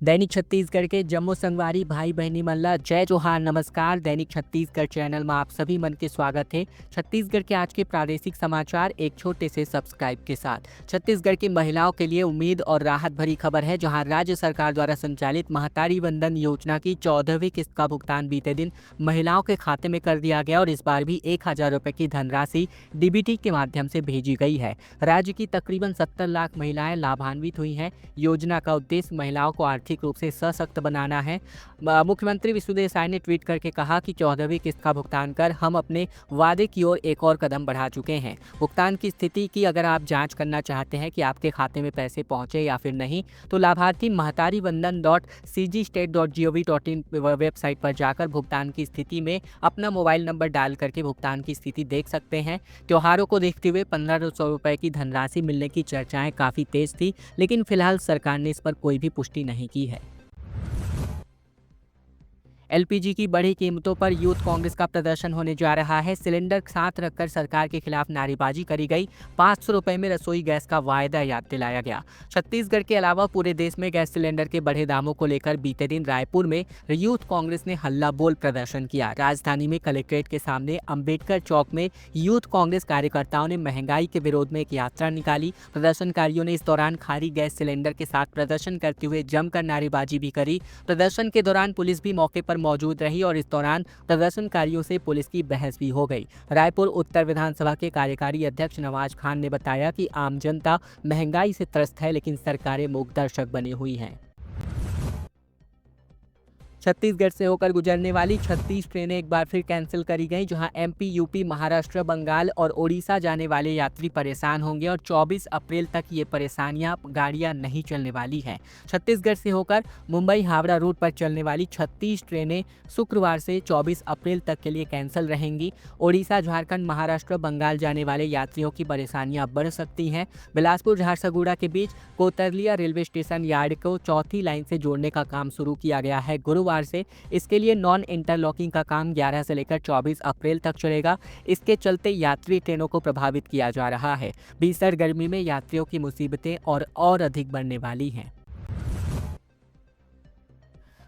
दैनिक छत्तीसगढ़ के जम्मू संगवारी भाई बहनी मल्ला जय जोहार नमस्कार। दैनिक छत्तीसगढ़ चैनल में आप सभी मन के स्वागत है। छत्तीसगढ़ के आज के प्रादेशिक समाचार एक छोटे से सब्सक्राइब के साथ। छत्तीसगढ़ की महिलाओं के लिए उम्मीद और राहत भरी खबर है, जहां राज्य सरकार द्वारा संचालित महतारी वंदन योजना की 14वीं किस्त का भुगतान बीते दिन महिलाओं के खाते में कर दिया गया और इस बार भी 1000 रुपये की धनराशि डीबीटी के माध्यम से भेजी गई है। राज्य की तकरीबन 70 लाख महिलाएं लाभान्वित हुई हैं। योजना का उद्देश्य महिलाओं को आर्थिक रूप से सशक्त बनाना है। मुख्यमंत्री विष्णुदेव साय ने ट्वीट करके कहा कि 14वीं किस्त का भुगतान कर हम अपने वादे की ओर एक और कदम बढ़ा चुके हैं। भुगतान की स्थिति की अगर आप जांच करना चाहते हैं कि आपके खाते में पैसे पहुंचे या फिर नहीं, तो लाभार्थी महतारी वंदन .cgstate.gov.in वेबसाइट पर जाकर भुगतान की स्थिति में अपना मोबाइल नंबर डाल करके भुगतान की स्थिति देख सकते हैं। त्योहारों को देखते हुए 1500 रुपये की धनराशि मिलने की चर्चाएं काफ़ी तेज थी, लेकिन फिलहाल सरकार ने इस पर कोई भी पुष्टि नहीं की है। एलपीजी की बढ़ी कीमतों पर यूथ कांग्रेस का प्रदर्शन होने जा रहा है। सिलेंडर साथ रखकर सरकार के खिलाफ नारेबाजी करी गई। 500 रुपये में रसोई गैस का वायदा याद दिलाया गया। छत्तीसगढ़ के अलावा पूरे देश में गैस सिलेंडर के बढ़े दामों को लेकर बीते दिन रायपुर में यूथ कांग्रेस ने हल्ला बोल प्रदर्शन किया। राजधानी में कलेक्ट्रेट के सामने अंबेडकर चौक में यूथ कांग्रेस कार्यकर्ताओं ने महंगाई के विरोध में एक यात्रा निकाली। प्रदर्शनकारियों ने इस दौरान खाली गैस सिलेंडर के साथ प्रदर्शन करते हुए जमकर नारेबाजी भी करी। प्रदर्शन के दौरान पुलिस भी मौके पर मौजूद रही और इस दौरान प्रदर्शनकारियों से पुलिस की बहस भी हो गई। रायपुर उत्तर विधानसभा के कार्यकारी अध्यक्ष नवाज खान ने बताया कि आम जनता महंगाई से त्रस्त है, लेकिन सरकारें मूक दर्शक बनी हुई हैं। छत्तीसगढ़ से होकर गुजरने वाली 36 ट्रेनें एक बार फिर कैंसिल करी गई, जहां एमपी, यूपी, महाराष्ट्र, बंगाल और ओडिशा जाने वाले यात्री परेशान होंगे और 24 अप्रैल तक ये गाड़ियां नहीं चलने वाली हैं। छत्तीसगढ़ से होकर मुंबई हावड़ा रूट पर चलने वाली 36 ट्रेनें शुक्रवार से 24 अप्रैल तक के लिए कैंसिल रहेंगी। ओडिशा, झारखंड, महाराष्ट्र, बंगाल जाने वाले यात्रियों की परेशानियां बढ़ सकती हैं। बिलासपुर झारसगुड़ा के बीच कोतरलिया रेलवे स्टेशन यार्ड को चौथी लाइन से जोड़ने का काम शुरू किया गया है गुरुवार से। इसके लिए नॉन इंटरलॉकिंग का काम 11 से लेकर 24 अप्रैल तक चलेगा। इसके चलते यात्री ट्रेनों को प्रभावित किया जा रहा है। भीषण गर्मी में यात्रियों की मुसीबतें और अधिक बढ़ने वाली हैं।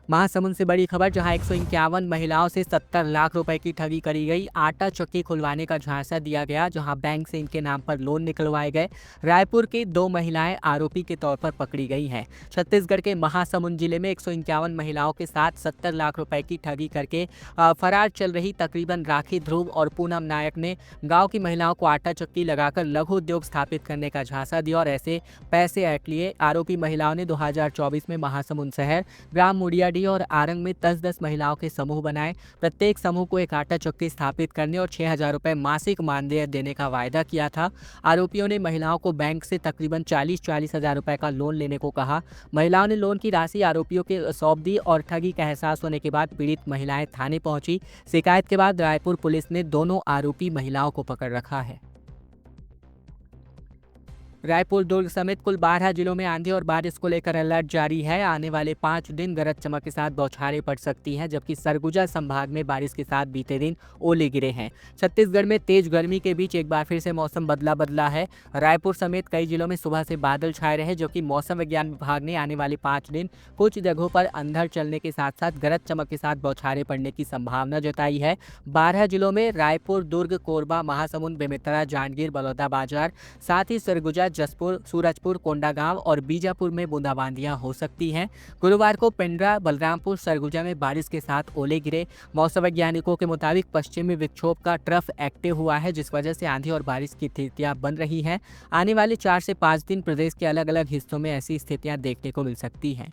महासमुंद से बड़ी खबर, जहां 151 महिलाओं से 70 लाख रुपए की ठगी करी गई। आटा चक्की खुलवाने का झांसा दिया गया, जहां बैंक से इनके नाम पर लोन निकलवाए गए। रायपुर की 2 महिलाएं आरोपी के तौर पर पकड़ी गई हैं। छत्तीसगढ़ के महासमुंद जिले में 151 महिलाओं के साथ 70 लाख रुपए की ठगी करके फरार चल रही तकरीबन राखी ध्रुव और पूनम नायक ने गाँव की महिलाओं को आटा चक्की लगाकर लघु उद्योग स्थापित करने का झांसा दिया और ऐसे पैसे ऐंठ लिए। आरोपी महिलाओं ने 2024 में महासमुंद शहर, ग्राम मुड़ियाडी और आरंग में 10-10 महिलाओं के समूह बनाए। प्रत्येक समूह को एक आटा चक्की स्थापित करने और 6000 रुपये मासिक मानदेय देने का वायदा किया था। आरोपियों ने महिलाओं को बैंक से तकरीबन 40-40 हजार रुपये का लोन लेने को कहा। महिलाओं ने लोन की राशि आरोपियों के सौंप दी और ठगी का एहसास होने के बाद पीड़ित महिलाएं थाने पहुंची। शिकायत के बाद रायपुर पुलिस ने दोनों आरोपी महिलाओं को पकड़ रखा है। रायपुर, दुर्ग समेत कुल 12 जिलों में आंधी और बारिश को लेकर अलर्ट जारी है। आने वाले 5 दिन गरज चमक के साथ बौछारें पड़ सकती हैं, जबकि सरगुजा संभाग में बारिश के साथ बीते दिन ओले गिरे हैं। छत्तीसगढ़ में तेज गर्मी के बीच एक बार फिर से मौसम बदला है। रायपुर समेत कई जिलों में सुबह से बादल छाए रहे, जो कि मौसम विज्ञान विभाग ने आने वाले 5 दिन कुछ जगहों पर अंधड़ चलने के साथ साथ गरज चमक के साथ बौछारें पड़ने की संभावना जताई है। 12 जिलों में रायपुर, दुर्ग, कोरबा, महासमुंद, बेमेतरा, जांजगीर, बलौदाबाजार, साथ ही सरगुजा, जसपुर, सूरजपुर, कोंडागांव और बीजापुर में बूंदाबांदियां हो सकती हैं। गुरुवार को पेंड्रा, बलरामपुर, सरगुजा में बारिश के साथ ओले गिरे। मौसम वैज्ञानिकों के मुताबिक पश्चिमी विक्षोभ का ट्रफ एक्टिव हुआ है, जिस वजह से आंधी और बारिश की स्थितियां बन रही हैं। आने वाले 4 से 5 दिन प्रदेश के अलग अलग हिस्सों में ऐसी स्थितियां देखने को मिल सकती हैं।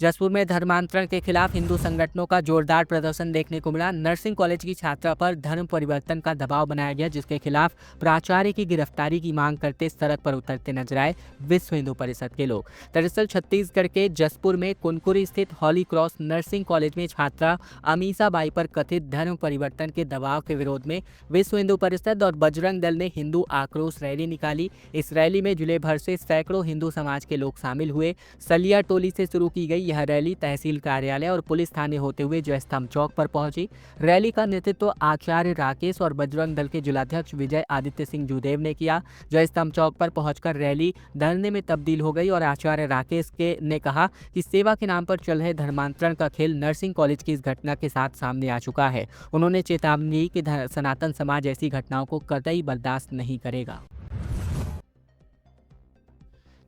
जसपुर में धर्मांतरण के खिलाफ हिंदू संगठनों का जोरदार प्रदर्शन देखने को मिला। नर्सिंग कॉलेज की छात्रा पर धर्म परिवर्तन का दबाव बनाया गया, जिसके खिलाफ प्राचार्य की गिरफ्तारी की मांग करते सड़क पर उतरते नजर आए विश्व हिंदू परिषद के लोग। दरअसल छत्तीसगढ़ के जसपुर में कुनकुरी स्थित हॉली क्रॉस नर्सिंग कॉलेज में छात्रा अमीसा बाई पर कथित धर्म परिवर्तन के दबाव के विरोध में विश्व हिंदू परिषद और बजरंग दल ने हिंदू आक्रोश रैली निकाली। इस रैली में जिले भर से सैकड़ों हिंदू समाज के लोग शामिल हुए। सलिया टोली से शुरू की गई यह रैली तहसील कार्यालय और पुलिस थाने होते हुए जय स्तंभ चौक पर पहुंची। रैली का नेतृत्व आचार्य राकेश और बजरंग दल के जिलाध्यक्ष विजय आदित्य सिंह जूदेव ने किया। जय स्तंभ चौक पर पहुंचकर रैली धरने में तब्दील हो गई और आचार्य राकेश ने कहा कि सेवा के नाम पर चल रहे धर्मांतरण का खेल नर्सिंग कॉलेज की इस घटना के साथ सामने आ चुका है। उन्होंने चेतावनी दी कि सनातन समाज ऐसी घटनाओं को कतई बर्दाश्त नहीं करेगा।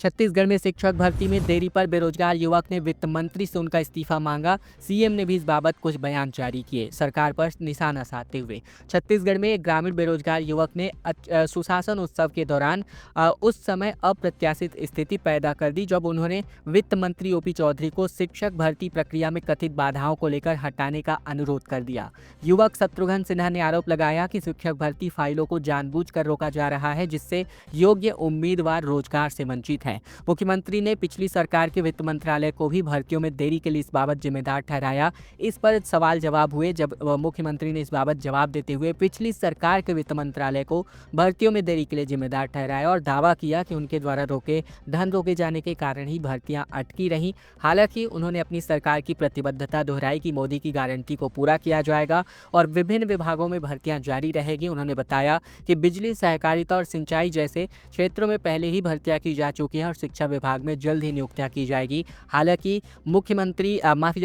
छत्तीसगढ़ में शिक्षक भर्ती में देरी पर बेरोजगार युवक ने वित्त मंत्री से उनका इस्तीफा मांगा। सीएम ने भी इस बाबत कुछ बयान जारी किए, सरकार पर निशाना साधते हुए। छत्तीसगढ़ में एक ग्रामीण बेरोजगार युवक ने सुशासन उत्सव के दौरान उस समय अप्रत्याशित स्थिति पैदा कर दी जब उन्होंने वित्त मंत्री ओपी चौधरी को शिक्षक भर्ती प्रक्रिया में कथित बाधाओं को लेकर हटाने का अनुरोध कर दिया। युवक शत्रुघ्न सिन्हा ने आरोप लगाया कि शिक्षक भर्ती फाइलों को जानबूझकर रोका जा रहा है, जिससे योग्य उम्मीदवार रोजगार से वंचित हैं। मुख्यमंत्री ने पिछली सरकार के वित्त मंत्रालय को भी भर्तियों में देरी के लिए इस बाबत जिम्मेदार ठहराया। इस पर सवाल जवाब हुए जब मुख्यमंत्री ने इस बाबत जवाब देते हुए पिछली सरकार के वित्त मंत्रालय को भर्तियों में देरी के लिए जिम्मेदार ठहराया और दावा किया कि उनके द्वारा धन रोके जाने के कारण ही भर्तियां अटकी रहीं। हालांकि उन्होंने अपनी सरकार की प्रतिबद्धता दोहराई कि मोदी की गारंटी को पूरा किया जाएगा और विभिन्न विभागों में भर्तियां जारी रहेगी। उन्होंने बताया कि बिजली, सहकारिता और सिंचाई जैसे क्षेत्रों में पहले ही भर्तियां की जा चुकी हैं और शिक्षा विभाग में जल्द ही नियुक्तियां की जाएगी। हालांकि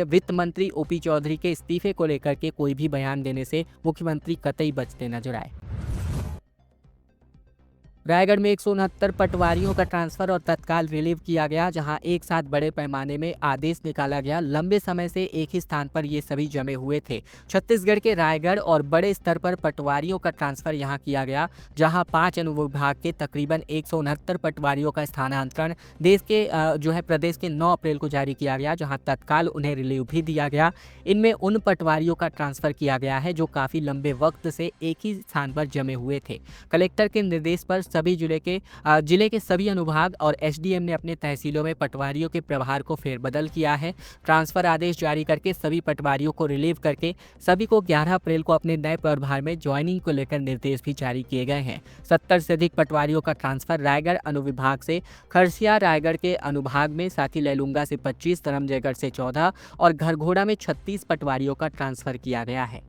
वित्त मंत्री ओपी चौधरी के इस्तीफे को लेकर के कोई भी बयान देने से मुख्यमंत्री कतई बचते नजर आए। रायगढ़ में 169 पटवारियों का ट्रांसफर और तत्काल रिलीव किया गया, जहां एक साथ बड़े पैमाने में आदेश निकाला गया। लंबे समय से एक ही स्थान पर ये सभी जमे हुए थे। छत्तीसगढ़ के रायगढ़ और बड़े स्तर पर पटवारियों का ट्रांसफर यहां किया गया, जहां 5 अनुविभाग के तकरीबन 169 पटवारियों का स्थानांतरण प्रदेश के 9 अप्रैल को जारी किया गया, जहां तत्काल उन्हें रिलीव भी दिया गया। इनमें उन पटवारियों का ट्रांसफर किया गया है जो काफी लंबे वक्त से एक ही स्थान पर जमे हुए थे। कलेक्टर के निर्देश पर सभी जिले के सभी अनुभाग और एसडीएम ने अपने तहसीलों में पटवारियों के प्रभार को फेरबदल किया है। ट्रांसफर आदेश जारी करके सभी पटवारियों को रिलीव करके सभी को 11 अप्रैल को अपने नए प्रभार में ज्वाइनिंग को लेकर निर्देश भी जारी किए गए हैं। 70 से अधिक पटवारियों का ट्रांसफर रायगढ़ अनुविभाग से खरसिया रायगढ़ के अनुभाग में, साथ ही लैलूंगा से 25, धरमजयगढ़ से 14 और घरघोड़ा में 36 पटवारियों का ट्रांसफर किया गया है।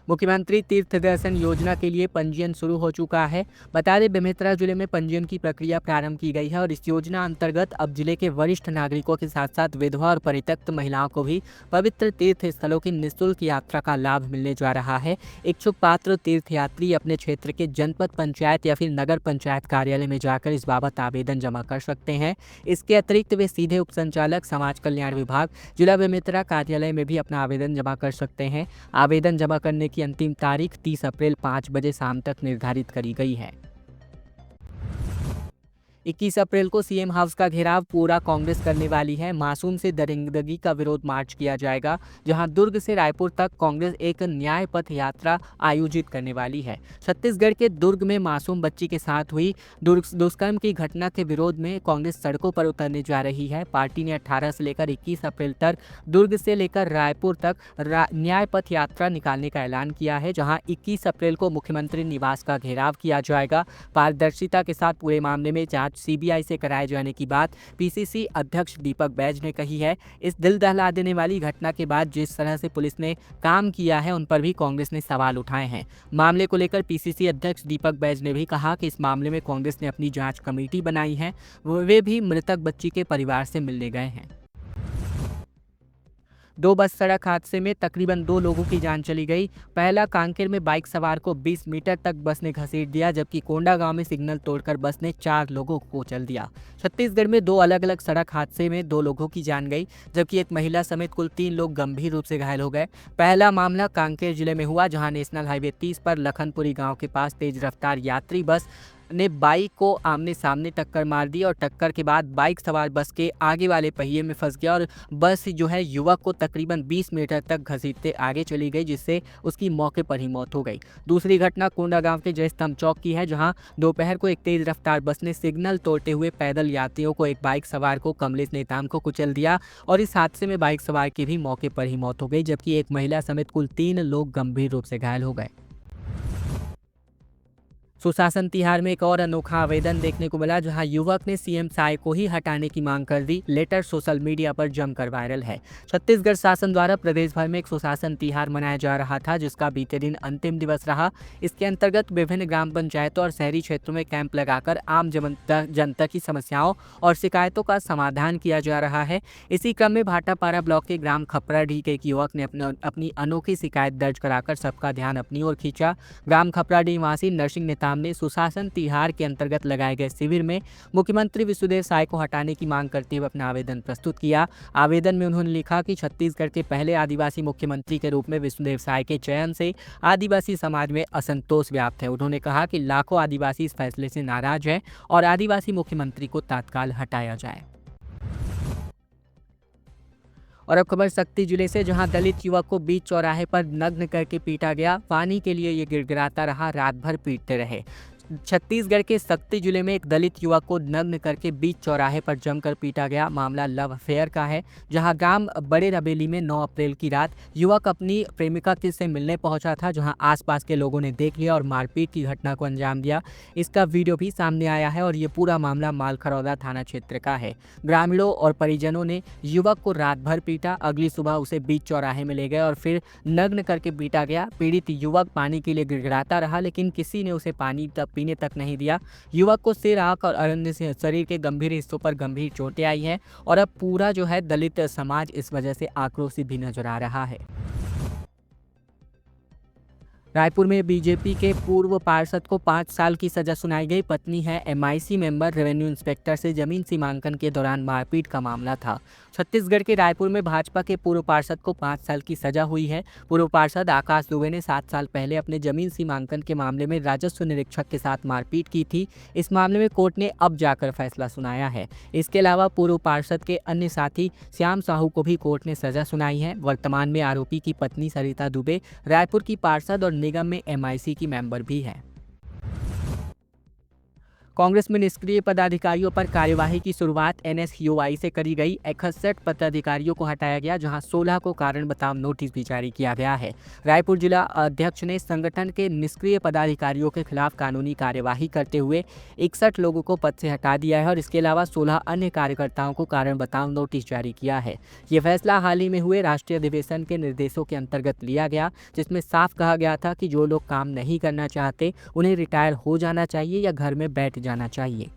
मुख्यमंत्री तीर्थ दर्शन योजना के लिए पंजीयन शुरू हो चुका है। बता दें, बेमेतरा जिले में पंजीयन की प्रक्रिया प्रारंभ की गई है और इस योजना अंतर्गत अब जिले के वरिष्ठ नागरिकों के साथ साथ विधवा और परित्यक्त महिलाओं को भी पवित्र तीर्थ स्थलों की निःशुल्क यात्रा का लाभ मिलने जा रहा है। इच्छुक पात्र तीर्थयात्री अपने क्षेत्र के जनपद पंचायत या फिर नगर पंचायत कार्यालय में जाकर इस बाबत आवेदन जमा कर सकते हैं। इसके अतिरिक्त वे सीधे उप संचालक समाज कल्याण विभाग जिला बेमेतरा कार्यालय में भी अपना आवेदन जमा कर सकते हैं। आवेदन जमा करने की अंतिम तारीख 30 अप्रैल 5 बजे शाम तक निर्धारित करी गई है। 21 अप्रैल को सीएम हाउस का घेराव पूरा कांग्रेस करने वाली है। मासूम से दरिंदगी का विरोध मार्च किया जाएगा, जहां दुर्ग से रायपुर तक कांग्रेस एक न्याय पथ यात्रा आयोजित करने वाली है। छत्तीसगढ़ के दुर्ग में मासूम बच्ची के साथ हुई दुष्कर्म की घटना के विरोध में कांग्रेस सड़कों पर उतरने जा रही है। पार्टी ने 18 से लेकर 21 अप्रैल तक दुर्ग से लेकर रायपुर तक न्याय पथ यात्रा निकालने का ऐलान किया है, जहाँ 21 अप्रैल को मुख्यमंत्री निवास का घेराव किया जाएगा। पारदर्शिता के साथ पूरे मामले में जांच सीबीआई से कराए जाने की बात पीसीसी अध्यक्ष दीपक बैज ने कही है। इस दिल दहला देने वाली घटना के बाद जिस तरह से पुलिस ने काम किया है, उन पर भी कांग्रेस ने सवाल उठाए हैं। मामले को लेकर पीसीसी अध्यक्ष दीपक बैज ने भी कहा कि इस मामले में कांग्रेस ने अपनी जांच कमेटी बनाई है। वे भी मृतक बच्ची के परिवार से मिलने गए हैं। 2 बस सड़क हादसे में तकरीबन 2 लोगों की जान चली गई। पहला, कांकेर में बाइक सवार को 20 मीटर तक बस ने घसीट दिया, जबकि कोंडागांव में सिग्नल तोड़कर बस ने 4 लोगों को कुचल दिया। छत्तीसगढ़ में 2 अलग अलग सड़क हादसे में 2 लोगों की जान गई, जबकि एक महिला समेत कुल 3 लोग गंभीर रूप से घायल हो गए। पहला मामला कांकेर जिले में हुआ, जहां नेशनल हाईवे 30 पर लखनपुरी गाँव के पास तेज रफ्तार यात्री बस ने बाइक को आमने सामने टक्कर मार दी और टक्कर के बाद बाइक सवार बस के आगे वाले पहिए में फंस गया और बस युवक को तकरीबन 20 मीटर तक घसीटते आगे चली गई, जिससे उसकी मौके पर ही मौत हो गई। दूसरी घटना कोंडागांव के जय स्तंभ चौक की है, जहां दोपहर को एक तेज रफ्तार बस ने सिग्नल तोड़ते हुए पैदल यात्रियों को एक बाइक सवार को कमलेश नेताम को कुचल दिया और इस हादसे में बाइक सवार की भी मौके पर ही मौत हो गई, जबकि एक महिला समेत कुल 3 लोग गंभीर रूप से घायल हो गए। सुशासन तिहार में एक और अनोखा आवेदन देखने को मिला, जहां युवक ने सीएम साय को ही हटाने की मांग कर दी। लेटर सोशल मीडिया पर जमकर वायरल है। छत्तीसगढ़ शासन द्वारा प्रदेश भर में एक सुशासन तिहार मनाया जा रहा था, जिसका बीते दिन अंतिम दिवस रहा। इसके अंतर्गत विभिन्न ग्राम पंचायतों और शहरी क्षेत्रों में कैंप लगाकर आम जनता की समस्याओं और शिकायतों का समाधान किया जा रहा है। इसी क्रम में भाटापारा ब्लॉक के ग्राम खपराडीह के एक युवक ने अपनी अनोखी शिकायत दर्ज कराकर सबका ध्यान अपनी ओर खींचा। ग्राम खपराडीह निवासी नरसिंह नेताम ने सुशासन तिहार के अंतर्गत लगाए गए शिविर में मुख्यमंत्री विष्णुदेव साय को हटाने की मांग करते हुए अपना आवेदन प्रस्तुत किया। आवेदन में उन्होंने लिखा कि छत्तीसगढ़ के पहले आदिवासी मुख्यमंत्री के रूप में विष्णुदेव साय के चयन से आदिवासी समाज में असंतोष व्याप्त है। उन्होंने कहा कि लाखों आदिवासी इस फैसले से नाराज है और आदिवासी मुख्यमंत्री को तत्काल हटाया जाए। और अब खबर शक्ति जिले से, जहां दलित युवक को बीच चौराहे पर नग्न करके पीटा गया। पानी के लिए ये गिड़गिड़ाता रहा, रात भर पीटते रहे। छत्तीसगढ़ के शक्ति जिले में एक दलित युवक को नग्न करके बीच चौराहे पर जमकर पीटा गया। मामला लव अफेयर का है, जहां ग्राम बड़े रबेली में 9 अप्रैल की रात युवक अपनी प्रेमिका से मिलने पहुंचा था, जहां आसपास के लोगों ने देख लिया और मारपीट की घटना को अंजाम दिया। इसका वीडियो भी सामने आया है और ये पूरा मामला मालखरौदा थाना क्षेत्र का है। ग्रामीणों और परिजनों ने युवक को रात भर पीटा। अगली सुबह उसे बीच चौराहे में ले गए और फिर नग्न करके पीटा गया। पीड़ित युवक पानी के लिए गिड़गिड़ाता रहा, लेकिन किसी ने उसे पानी पीने तक नहीं दिया। युवक को सिर, आंख और अन्य से शरीर के गंभीर हिस्सों पर गंभीर चोटें आई हैं और अब पूरा जो है दलित समाज इस वजह से आक्रोशित भी नजर आ रहा है। रायपुर में बीजेपी के पूर्व पार्षद को 5 साल की सजा सुनाई गई। पत्नी है एमआईसी मेंबर, रेवेन्यू इंस्पेक्टर से जमीन सीमांकन के दौरान मारपीट का मामला था। छत्तीसगढ़ के रायपुर में भाजपा के पूर्व पार्षद को 5 साल की सजा हुई है। पूर्व पार्षद आकाश दुबे ने 7 साल पहले अपने जमीन सीमांकन के मामले में राजस्व निरीक्षक के साथ मारपीट की थी। इस मामले में कोर्ट ने अब जाकर फैसला सुनाया है। इसके अलावा पूर्व पार्षद के अन्य साथी श्याम साहू को भी कोर्ट ने सजा सुनाई है। वर्तमान में आरोपी की पत्नी सरिता दुबे रायपुर की पार्षद और निगम में एमआईसी की मेंबर भी है। कांग्रेस में निष्क्रिय पदाधिकारियों पर कार्यवाही की शुरुआत एनएसयूआई से करी गई। 61 पदाधिकारियों को हटाया गया, जहां 16 को कारण बताओ नोटिस भी जारी किया गया है। रायपुर जिला अध्यक्ष ने संगठन के निष्क्रिय पदाधिकारियों के खिलाफ कानूनी कार्यवाही करते हुए 61 लोगों को पद से हटा दिया है और इसके अलावा 16 अन्य कार्यकर्ताओं को कारण बताओ नोटिस जारी किया है। ये फैसला हाल ही में हुए राष्ट्रीय अधिवेशन के निर्देशों के अंतर्गत लिया गया, जिसमें साफ कहा गया था कि जो लोग काम नहीं करना चाहते उन्हें रिटायर हो जाना चाहिए या घर में बैठ जाना चाहिए।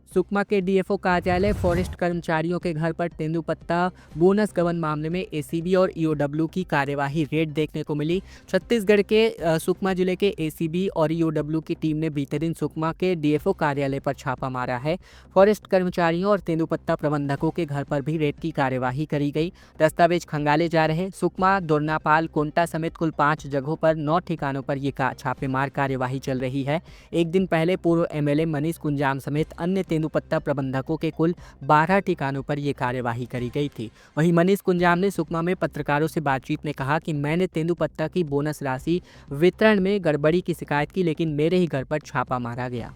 सुकमा के डीएफओ कार्यालय फॉरेस्ट कर्मचारियों के घर पर तेंदुपत्ता बोनस गबन मामले में एसीबी और ईओडब्ल्यू की कार्यवाही रेड देखने को मिली। छत्तीसगढ़ के सुकमा जिले के एसीबी और ईओडब्ल्यू की टीम ने बीते दिन सुकमा के डीएफओ कार्यालय पर छापा मारा है। फॉरेस्ट कर्मचारियों और तेंदुपत्ता प्रबंधकों के घर पर भी रेड की कार्यवाही करी गई। दस्तावेज खंगाले जा रहे। सुकमा, दोरनापाल, कोंटा समेत कुल 5 जगहों पर 9 ठिकानों पर ये छापेमार कार्यवाही चल रही है। एक दिन पहले पूर्व एमएलए मनीष कुंजाम समेत अन्य तेंदुपत्ता प्रबंधकों के कुल 12 ठिकानों पर यह कार्यवाही करी गई थी। वहीं मनीष कुंजाम ने सुकमा में पत्रकारों से बातचीत में कहा कि मैंने तेंदुपत्ता की बोनस राशि वितरण में गड़बड़ी की शिकायत की, लेकिन मेरे ही घर पर छापा मारा गया।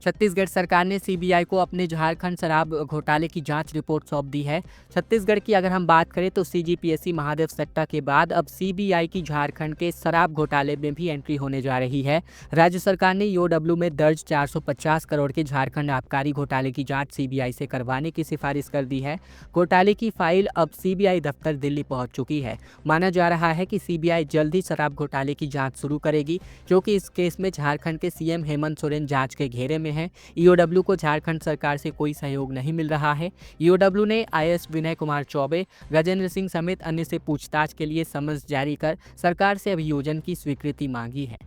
छत्तीसगढ़ सरकार ने सीबीआई को अपने झारखंड शराब घोटाले की जांच रिपोर्ट सौंप दी है। छत्तीसगढ़ की अगर हम बात करें तो सीजीपीएससी महादेव सट्टा के बाद अब सीबीआई की झारखंड के शराब घोटाले में भी एंट्री होने जा रही है। राज्य सरकार ने ईओडब्ल्यू में दर्ज 450 करोड़ के झारखंड आबकारी घोटाले की जाँच सीबीआई से करवाने की सिफारिश कर दी है। घोटाले की फाइल अब सीबीआई दफ्तर दिल्ली पहुँच चुकी है। माना जा रहा है कि सीबीआई जल्द ही शराब घोटाले की जाँच शुरू करेगी, क्योंकि इस केस में झारखंड के सीएम हेमंत सोरेन जाँच के घेरे में है। ईओडब्ल्यू को झारखंड सरकार से कोई सहयोग नहीं मिल रहा है। ईओडब्ल्यू ने आईएएस विनय कुमार चौबे, गजेंद्र सिंह समेत अन्य से पूछताछ के लिए समन्स जारी कर सरकार से अभियोजन की स्वीकृति मांगी है।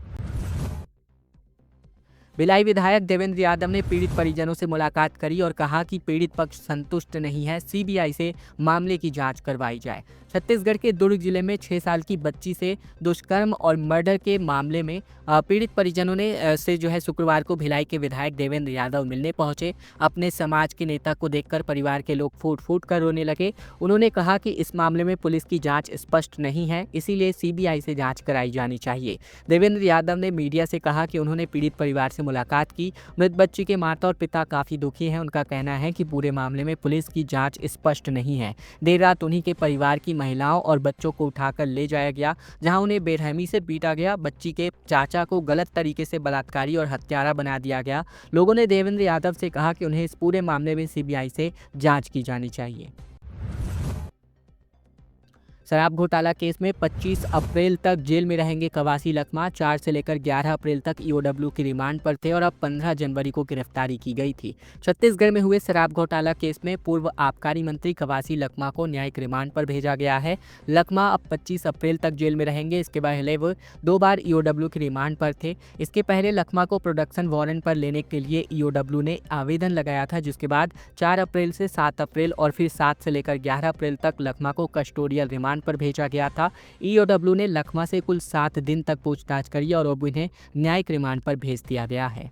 भिलाई विधायक देवेंद्र यादव ने पीड़ित परिजनों से मुलाकात करी और कहा कि पीड़ित पक्ष संतुष्ट नहीं है, सीबीआई से मामले की जांच करवाई जाए। छत्तीसगढ़ के दुर्ग जिले में 6 साल की बच्ची से दुष्कर्म और मर्डर के मामले में पीड़ित परिजनों ने से जो है शुक्रवार को भिलाई के विधायक देवेंद्र यादव मिलने पहुंचे। अपने समाज के नेता को देखकर परिवार के लोग फूट फूट कर रोने लगे। उन्होंने कहा कि इस मामले में पुलिस की जांच स्पष्ट नहीं है, इसीलिए सीबीआई से जांच कराई जानी चाहिए। देवेंद्र यादव ने मीडिया से कहा कि उन्होंने पीड़ित परिवार से मुलाकात की। मृत बच्ची के माता और पिता काफ़ी दुखी हैं। उनका कहना है कि पूरे मामले में पुलिस की जांच स्पष्ट नहीं है। देर रात उन्हीं के परिवार की महिलाओं और बच्चों को उठाकर ले जाया गया, जहां उन्हें बेरहमी से पीटा गया। बच्ची के चाचा को गलत तरीके से बलात्कारी और हत्यारा बना दिया गया। लोगों ने देवेंद्र यादव से कहा कि उन्हें इस पूरे मामले में सीबीआई से जांच की जानी चाहिए। शराब घोटाला केस में 25 अप्रैल तक जेल में रहेंगे कवासी लखमा। 4 से लेकर 11 अप्रैल तक ईओडब्ल्यू की रिमांड पर थे और अब 15 जनवरी को गिरफ्तारी की गई थी। छत्तीसगढ़ में हुए शराब घोटाला केस में पूर्व आबकारी मंत्री कवासी लखमा को न्यायिक रिमांड पर भेजा गया है। लखमा अब 25 अप्रैल तक जेल में रहेंगे। इसके पहले वो 2 बार ईओडब्ल्यू की रिमांड पर थे। इसके पहले लखमा को प्रोडक्शन वारंट पर लेने के लिए ईओडब्ल्यू ने आवेदन लगाया था, जिसके बाद 4 अप्रैल से 7 अप्रैल और फिर 7 से लेकर 11 अप्रैल तक लखमा को कस्टोडियल रिमांड पर भेजा गया था। ईओडब्ल्यू ने लखमा से कुल 7 दिन तक पूछताछ करी और अब उन्हें न्यायिक रिमांड पर भेज दिया गया है।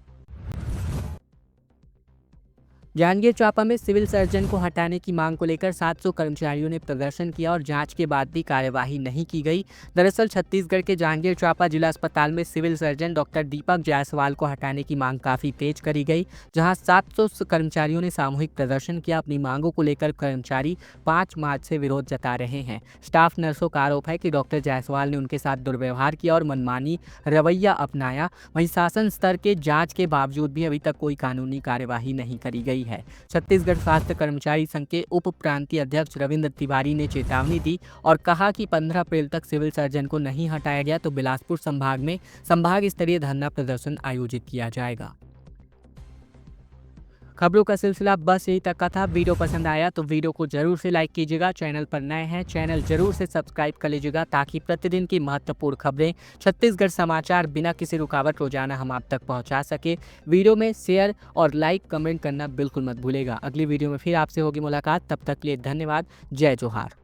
जांजगीर चांपा में सिविल सर्जन को हटाने की मांग को लेकर 700 कर्मचारियों ने प्रदर्शन किया और जांच के बाद भी कार्यवाही नहीं की गई। दरअसल छत्तीसगढ़ के जांजगीर चांपा जिला अस्पताल में सिविल सर्जन डॉक्टर दीपक जायसवाल को हटाने की मांग काफ़ी तेज करी गई, जहां 700 कर्मचारियों ने सामूहिक प्रदर्शन किया। अपनी मांगों को लेकर कर्मचारी 5 मार्च से विरोध जता रहे हैं। स्टाफ नर्सों का आरोप है कि डॉक्टर जायसवाल ने उनके साथ दुर्व्यवहार किया और मनमानी रवैया अपनाया। वहीं शासन स्तर के जाँच के बावजूद भी अभी तक कोई कानूनी कार्यवाही नहीं करी गई है। छत्तीसगढ़ स्वास्थ्य कर्मचारी संघ के उप प्रांतीय अध्यक्ष रविंद्र तिवारी ने चेतावनी दी और कहा कि 15 अप्रैल तक सिविल सर्जन को नहीं हटाया गया तो बिलासपुर संभाग में संभाग स्तरीय धरना प्रदर्शन आयोजित किया जाएगा। खबरों का सिलसिला बस यही तक का था। वीडियो पसंद आया तो वीडियो को जरूर से लाइक कीजिएगा। चैनल पर नए हैं चैनल जरूर से सब्सक्राइब कर लीजिएगा, ताकि प्रतिदिन की महत्वपूर्ण खबरें, छत्तीसगढ़ समाचार बिना किसी रुकावट रोजाना हम आप तक पहुंचा सके। वीडियो में शेयर और लाइक कमेंट करना बिल्कुल मत भूलेगा। अगली वीडियो में फिर आपसे होगी मुलाकात। तब तक के लिए धन्यवाद। जय जोहार।